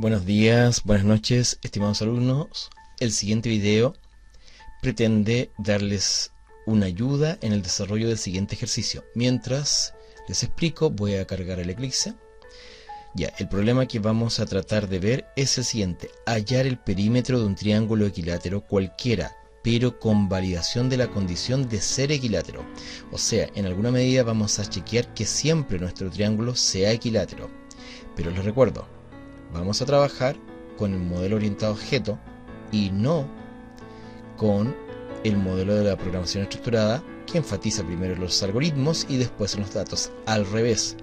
Buenos días, buenas noches, estimados alumnos. El siguiente video pretende darles una ayuda en el desarrollo del siguiente ejercicio. Mientras les explico, voy a cargar el Eclipse. Ya, el problema que vamos a tratar de ver es el siguiente: hallar el perímetro de un triángulo equilátero cualquiera, pero con validación de la condición de ser equilátero. O sea, en alguna medida vamos a chequear que siempre nuestro triángulo sea equilátero. Pero les recuerdo, vamos a trabajar con el modelo orientado a objeto y no con el modelo de la programación estructurada, que enfatiza primero en los algoritmos y después en los datos. Al revés,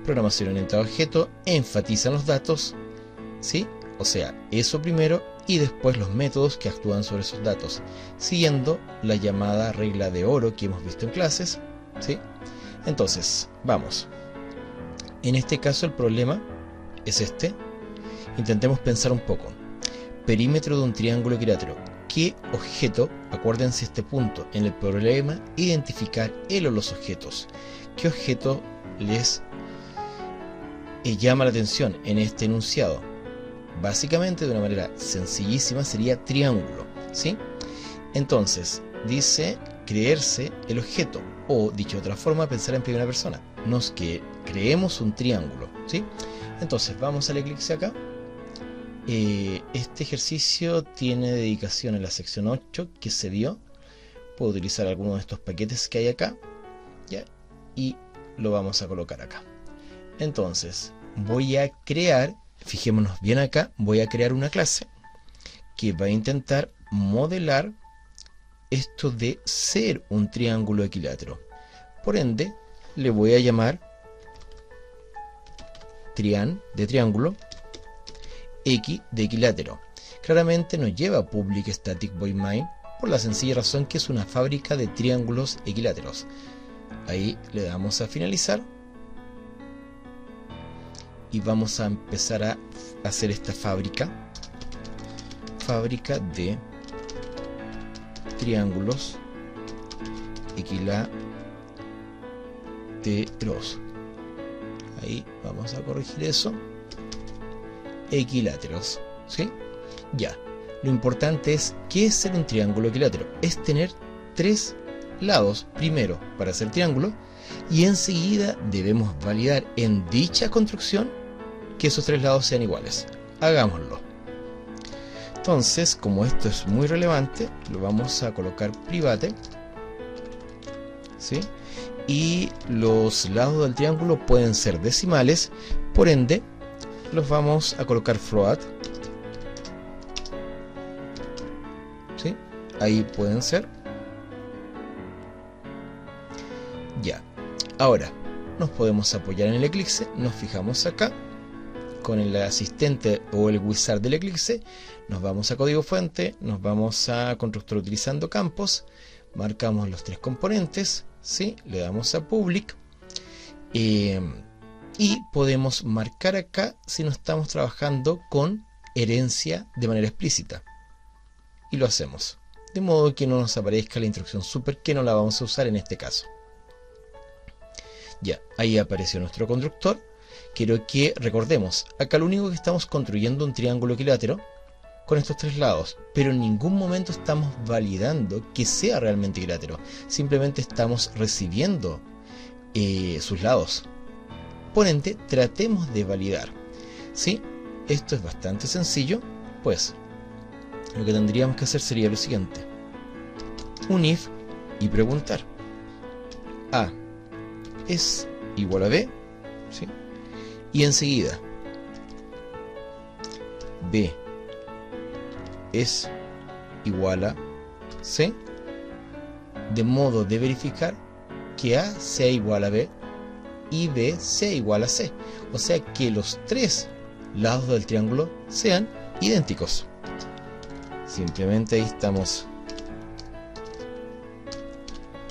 programación orientada a objeto enfatiza en los datos, ¿sí? O sea, eso primero y después los métodos que actúan sobre esos datos, siguiendo la llamada regla de oro que hemos visto en clases, ¿sí? Entonces, vamos. En este caso el problema es este. Intentemos pensar un poco. Perímetro de un triángulo equilátero. ¿Qué objeto? Acuérdense este punto en el problema: identificar el o los objetos. ¿Qué objeto les llama la atención en este enunciado? Básicamente, de una manera sencillísima, sería triángulo, ¿sí? Entonces, dice creerse el objeto, o dicho de otra forma, pensar en primera persona. Nos que creemos un triángulo, ¿sí? Entonces, vamos al Eclipse acá. Este ejercicio tiene dedicación en la sección 8 que se vio. Puedo utilizar alguno de estos paquetes que hay acá, ¿ya? Y lo vamos a colocar acá. Entonces voy a crear, fijémonos bien acá, voy a crear una clase que va a intentar modelar esto de ser un triángulo equilátero. Por ende, le voy a llamar trian de triángulo, X de equilátero. Claramente nos lleva a public static void main por la sencilla razón que es una fábrica de triángulos equiláteros. Ahí le damos a finalizar y vamos a empezar a hacer esta fábrica de triángulos equiláteros. Ahí vamos a corregir eso. Equiláteros, ¿sí? Ya, lo importante es ¿qué es ser un triángulo equilátero? Es tener tres lados primero para ser triángulo, y enseguida debemos validar en dicha construcción que esos tres lados sean iguales. Hagámoslo. Entonces, como esto es muy relevante, lo vamos a colocar private, ¿sí? Y los lados del triángulo pueden ser decimales, por ende los vamos a colocar float, ¿sí? Ahí pueden ser. Ya. Ahora nos podemos apoyar en el Eclipse. Nos fijamos acá con el asistente o el wizard del Eclipse. Nos vamos a código fuente, nos vamos a constructor utilizando campos, marcamos los tres componentes, ¿sí? Le damos a public. Y podemos marcar acá si no estamos trabajando con herencia de manera explícita. Y lo hacemos. De modo que no nos aparezca la instrucción super, que no la vamos a usar en este caso. Ya, ahí apareció nuestro constructor. Quiero que recordemos, acá lo único que estamos construyendo un triángulo equilátero con estos tres lados, pero en ningún momento estamos validando que sea realmente equilátero. Simplemente estamos recibiendo sus lados. Por ende, tratemos de validar, ¿sí? Esto es bastante sencillo, pues lo que tendríamos que hacer sería lo siguiente: un if y preguntar A es igual a B, ¿sí? Y enseguida B es igual a C, de modo de verificar que A sea igual a B y B sea igual a C, o sea que los tres lados del triángulo sean idénticos. Simplemente ahí estamos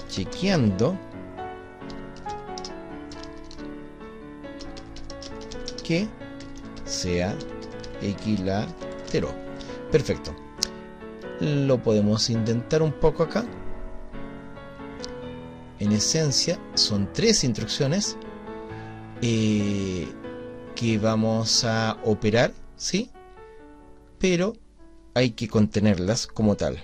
chequeando que sea equilátero. Perfecto. Lo podemos intentar un poco acá. En esencia son tres instrucciones que vamos a operar ¿sí? Pero hay que contenerlas como tal.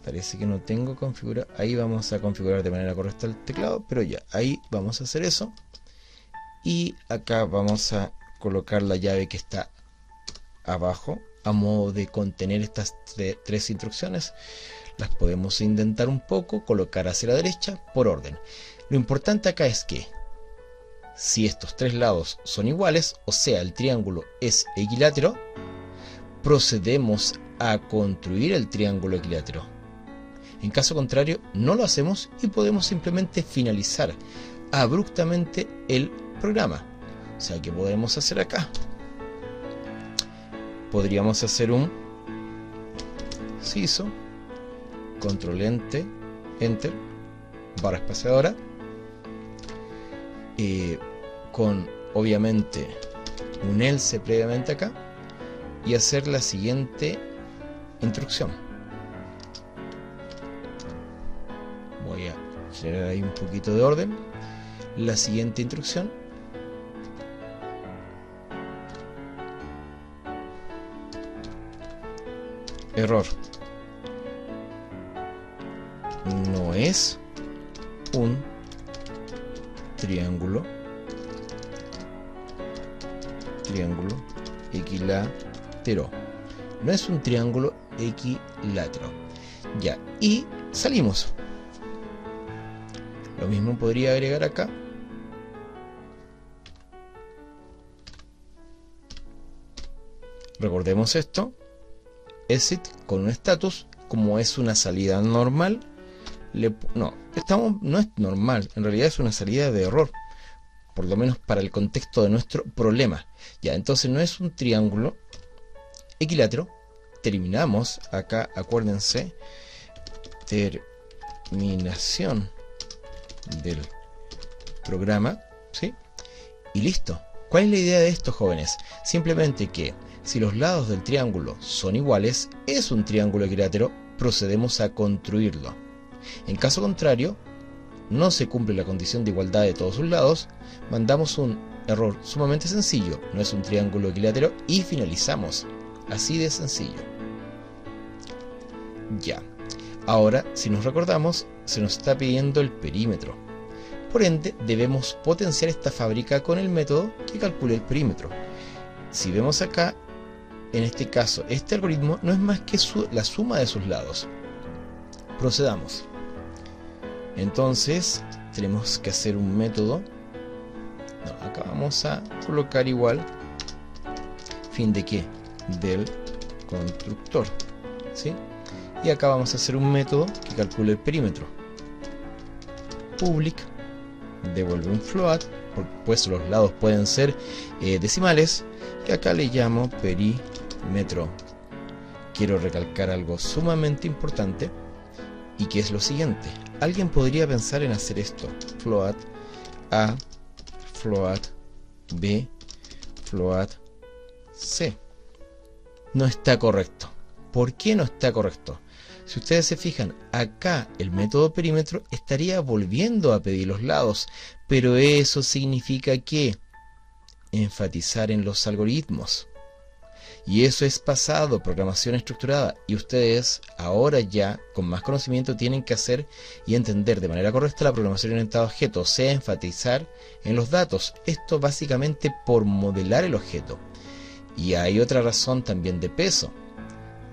Parece que no tengo configurado. Ahí vamos a configurar de manera correcta el teclado, pero ya, ahí vamos a hacer eso. Y acá vamos a colocar la llave que está abajo, a modo de contener estas tres instrucciones. Las podemos indentar un poco, colocar hacia la derecha, por orden. Lo importante acá es que si estos tres lados son iguales, o sea, el triángulo es equilátero, procedemos a construir el triángulo equilátero. En caso contrario, no lo hacemos y podemos simplemente finalizar abruptamente el programa. O sea, ¿qué podemos hacer acá? Podríamos hacer un CISO, control enter, barra espaciadora, con obviamente un else previamente acá, y hacer la siguiente instrucción. Voy a generar ahí un poquito de orden. La siguiente instrucción error, no es un triángulo equilátero, no es un triángulo equilátero. Ya, y salimos. Lo mismo podría agregar acá. Recordemos esto. Exit con un status. Como es una salida normal, no es normal, en realidad es una salida de error, por lo menos para el contexto de nuestro problema. Ya, entonces no es un triángulo equilátero. Terminamos acá, acuérdense, terminación del programa, ¿sí? Y listo. ¿Cuál es la idea de esto, jóvenes? Simplemente que si los lados del triángulo son iguales, es un triángulo equilátero, procedemos a construirlo. En caso contrario, no se cumple la condición de igualdad de todos sus lados, mandamos un error sumamente sencillo, no es un triángulo equilátero, y finalizamos. Así de sencillo. Ya. Ahora, si nos recordamos, se nos está pidiendo el perímetro. Por ende, debemos potenciar esta fábrica con el método que calcule el perímetro. Si vemos acá, en este caso, este algoritmo no es más que la suma de sus lados. Procedamos. Entonces, tenemos que hacer un método. No, acá vamos a colocar igual. ¿Fin de qué? Del constructor. ¿Sí? Y acá vamos a hacer un método que calcule el perímetro. Public devuelve un float, pues los lados pueden ser decimales, y acá le llamo perímetro. Quiero recalcar algo sumamente importante, y que es lo siguiente. Alguien podría pensar en hacer esto: float A, float B, float C. No está correcto. ¿Por qué no está correcto? Si ustedes se fijan, acá el método perímetro estaría volviendo a pedir los lados, pero eso significa que enfatizar en los algoritmos. Y eso es pasado, programación estructurada, y ustedes ahora ya con más conocimiento tienen que hacer y entender de manera correcta la programación orientada a objetos, o sea, enfatizar en los datos. Esto básicamente por modelar el objeto. Y hay otra razón también de peso.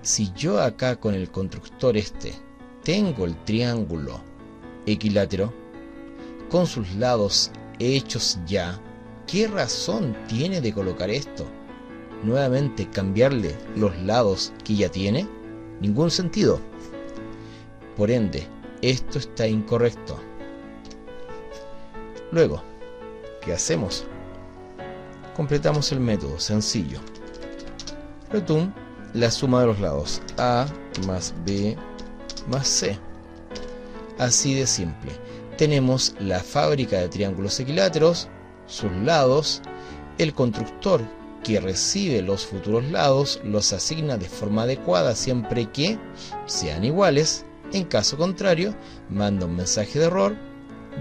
Si yo acá con el constructor tengo el triángulo equilátero con sus lados hechos ya, ¿qué razón tiene de colocar esto? Nuevamente cambiarle los lados que ya tiene, ningún sentido. Por ende, esto está incorrecto. Luego, ¿qué hacemos? Completamos el método sencillo. Return la suma de los lados, A más B más C. Así de simple. Tenemos la fábrica de triángulos equiláteros, sus lados, el constructor que recibe los futuros lados, los asigna de forma adecuada siempre que sean iguales. En caso contrario, manda un mensaje de error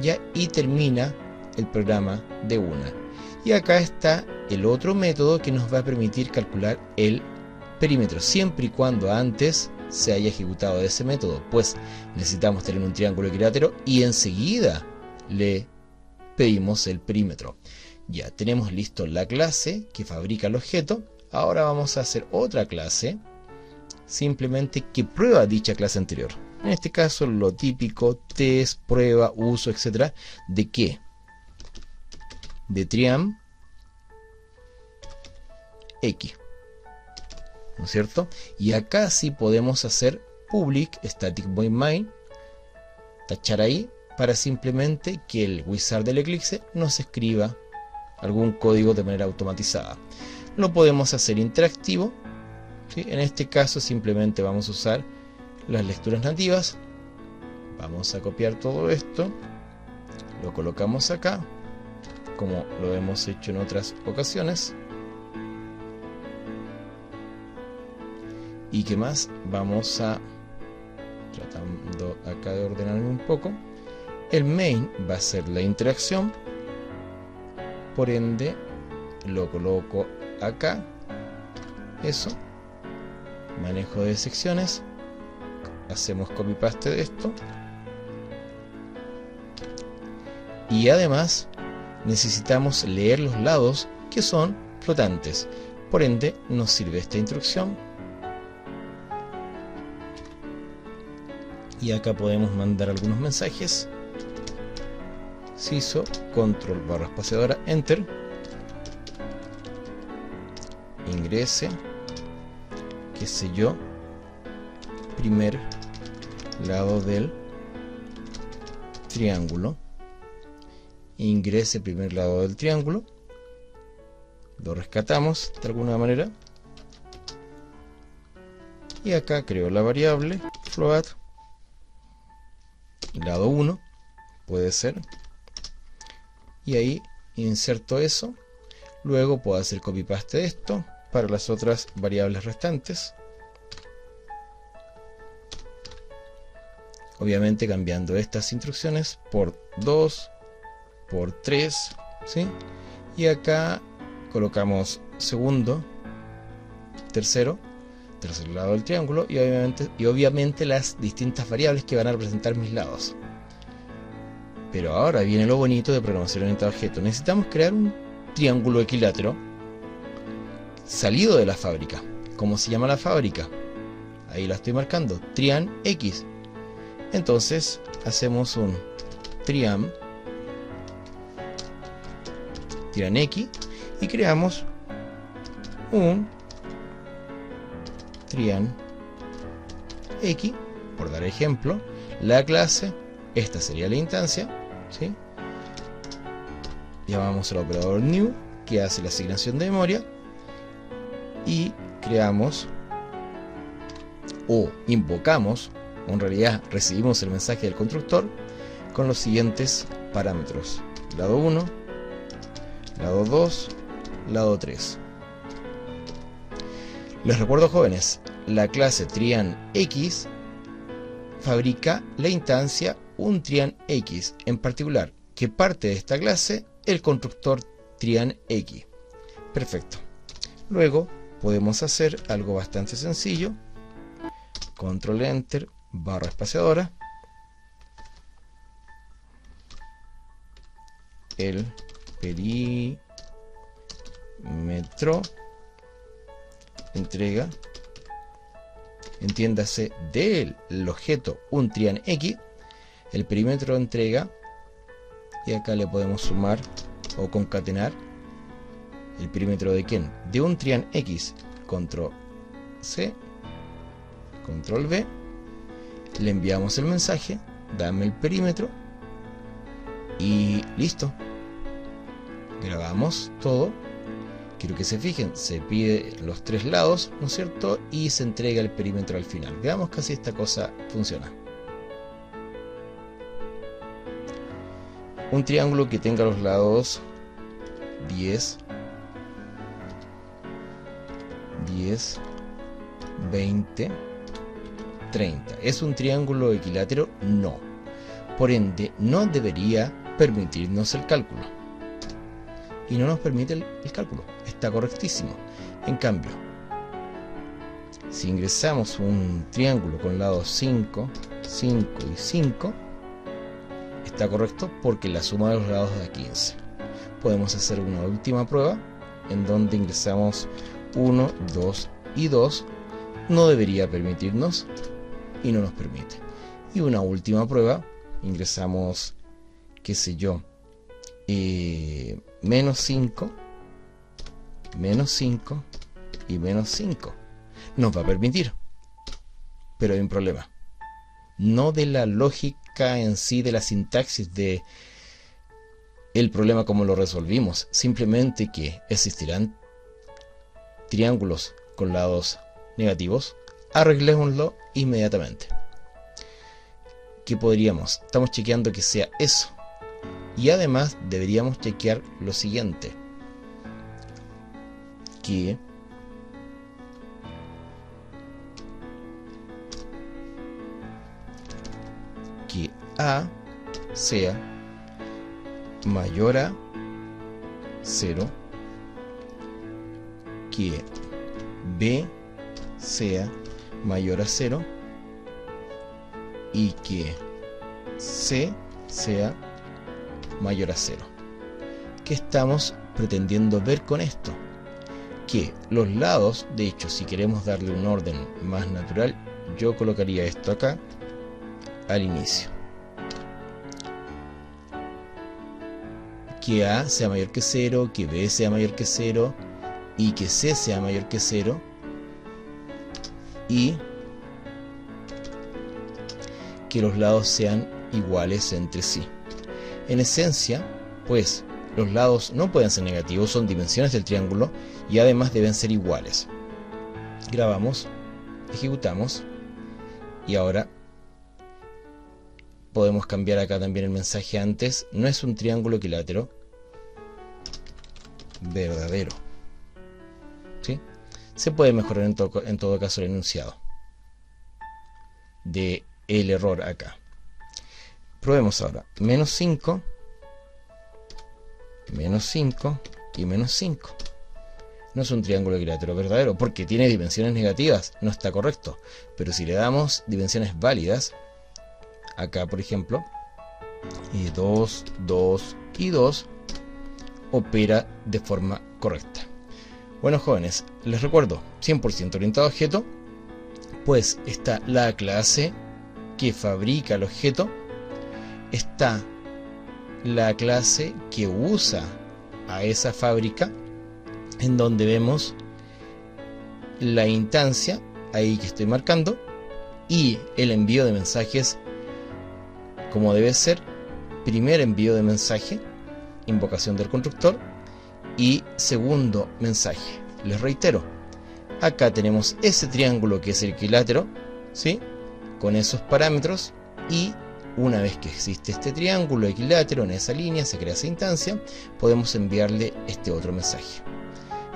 ya, y termina el programa de una. Y acá está el otro método que nos va a permitir calcular el perímetro, siempre y cuando antes se haya ejecutado ese método, pues necesitamos tener un triángulo equilátero y enseguida le pedimos el perímetro. Ya tenemos listo la clase que fabrica el objeto. Ahora vamos a hacer otra clase simplemente que prueba dicha clase anterior. En este caso lo típico, test, prueba, uso, etcétera. ¿De qué? De triam x, ¿no es cierto? Y acá sí podemos hacer public static void main, tachar ahí, para simplemente que el wizard del Eclipse nos escriba algún código de manera automatizada. Lo podemos hacer interactivo, ¿sí? En este caso simplemente vamos a usar las lecturas nativas. Vamos a copiar todo esto, lo colocamos acá, como lo hemos hecho en otras ocasiones. ¿Y qué más? Vamos a, tratando acá de ordenarme un poco, el main va a ser la interacción, por ende lo coloco acá, eso, manejo de secciones, hacemos copy paste de esto, y además necesitamos leer los lados que son flotantes, por ende nos sirve esta instrucción. Y acá podemos mandar algunos mensajes. Siso, control barra espaciadora, enter. Ingrese, qué sé yo, primer lado del triángulo. Ingrese primer lado del triángulo. Lo rescatamos de alguna manera. Y acá creo la variable float. Lado 1 puede ser, y ahí inserto eso. Luego puedo hacer copy paste de esto para las otras variables restantes, obviamente cambiando estas instrucciones por 2, por 3, ¿sí? Y acá colocamos segundo, tercer lado del triángulo, y obviamente las distintas variables que van a representar mis lados. Pero ahora viene lo bonito de programación orientada a objetos. Necesitamos crear un triángulo equilátero salido de la fábrica. ¿Cómo se llama la fábrica? Ahí la estoy marcando, trian x. Entonces hacemos un trian x y creamos un trian x, por dar ejemplo, la clase, esta sería la instancia, ¿sí? Llamamos al operador new, que hace la asignación de memoria, y creamos o invocamos, o en realidad recibimos el mensaje del constructor con los siguientes parámetros: lado 1, lado 2, lado 3. Les recuerdo, jóvenes, la clase trian x fabrica la instancia un trian x, en particular, que parte de esta clase el constructor trian x. Perfecto. Luego podemos hacer algo bastante sencillo. Control enter, barra espaciadora, el perímetro entrega, entiéndase, del objeto un trian x, el perímetro entrega, y acá le podemos sumar o concatenar el perímetro de quién, de un trian x. Control C, control V, le enviamos el mensaje, dame el perímetro, y listo. Grabamos todo. Quiero que se fijen, se pide los tres lados, ¿no es cierto? Y se entrega el perímetro al final. Veamos que así esta cosa funciona. Un triángulo que tenga los lados 10, 20, 30. ¿Es un triángulo equilátero? No. Por ende, no debería permitirnos el cálculo. y no nos permite el cálculo. Está correctísimo. En cambio, si ingresamos un triángulo con lados 5, 5 y 5, está correcto porque la suma de los lados da 15. Podemos hacer una última prueba en donde ingresamos 1, 2 y 2. No debería permitirnos y no nos permite. Y una última prueba, ingresamos, qué sé yo, menos 5 y menos 5. Nos va a permitir, pero hay un problema. No de la lógica en sí, de la sintaxis de el problema como lo resolvimos, simplemente que existirán triángulos con lados negativos. Arreglémoslo inmediatamente. ¿Qué podríamos? Estamos chequeando que sea eso. Y además deberíamos chequear lo siguiente, que A sea mayor a 0, que B sea mayor a 0 y que C sea mayor a 0. ¿Qué estamos pretendiendo ver con esto? Que los lados, de hecho, si queremos darle un orden más natural, yo colocaría esto acá al inicio. Que A sea mayor que 0, que B sea mayor que 0 y que C sea mayor que 0, y que los lados sean iguales entre sí. En esencia, pues, los lados no pueden ser negativos, son dimensiones del triángulo y además deben ser iguales. Grabamos, ejecutamos y ahora podemos cambiar acá también el mensaje antes. No es un triángulo equilátero verdadero, ¿sí? Se puede mejorar en todo caso el enunciado de el error acá. Probemos ahora. Menos 5 y menos 5. No es un triángulo equilátero verdadero porque tiene dimensiones negativas, no está correcto. Pero si le damos dimensiones válidas, acá por ejemplo, 2, 2 y 2, opera de forma correcta. Bueno, jóvenes, les recuerdo, 100% orientado a objeto, pues está la clase que fabrica el objeto, está la clase que usa a esa fábrica, en donde vemos la instancia, ahí que estoy marcando, y el envío de mensajes como debe ser. Primer envío de mensaje, invocación del constructor, y segundo mensaje. Les reitero, acá tenemos ese triángulo que es el equilátero, ¿sí? Con esos parámetros, y una vez que existe este triángulo equilátero en esa línea, se crea esa instancia, podemos enviarle este otro mensaje.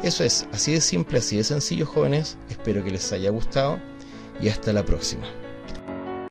Eso es, así de simple, así de sencillo, jóvenes. Espero que les haya gustado y hasta la próxima.